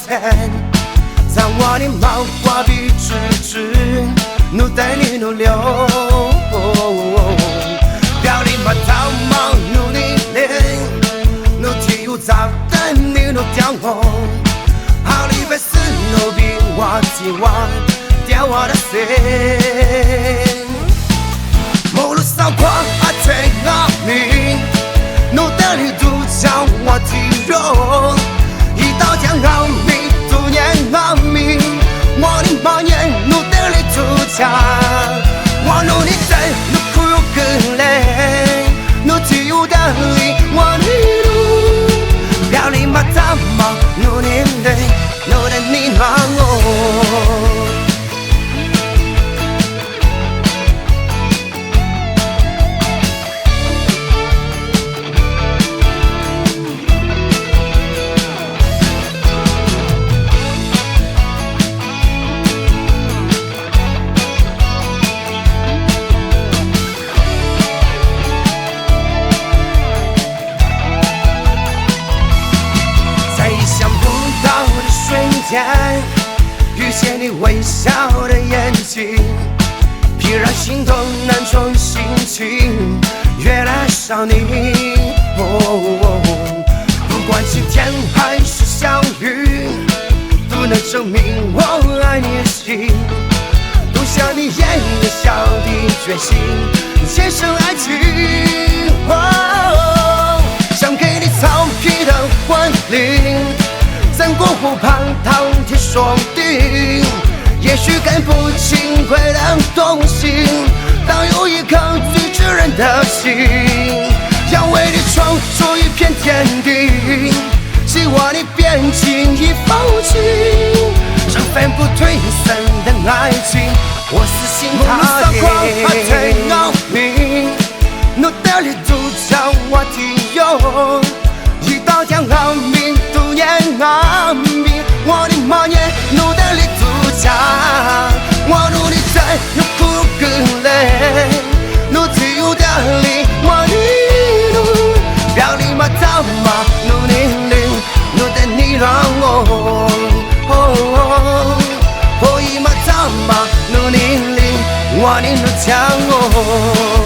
前，在我的毛瓜笔直直，努带你努流。表里马套毛努力练，努体育早等你努掉我，好礼拜四努比我提我掉我的心。某路扫过阿推阿明，努的力度将我体肉，一刀将阿明度年阿明，我的毛年努的力度将，我努力在努苦又更累，努体有的力我的路，表里马达毛努力累，努的你让我。遇见你微笑的眼睛，疲然心动难从心情，越来少你。不管晴天还是小雨，都能证明我爱你的心。都像你眼里笑的决心，牵手爱情。想给你草皮的婚礼，三过湖畔躺铁双钉，也许看不清贵的东西，当有一颗最炙人的心，要为你闯出一片天地，希望你别轻易放弃，这份不褪色的爱情，我死心塌地。努的力度将我提有，一刀将阿明度年阿明，我的毛年努的力度加，我努力在有苦更累，努体有的力我的努，表里马达马努力力，努的你让我，表里马达马努力力，我的努将我。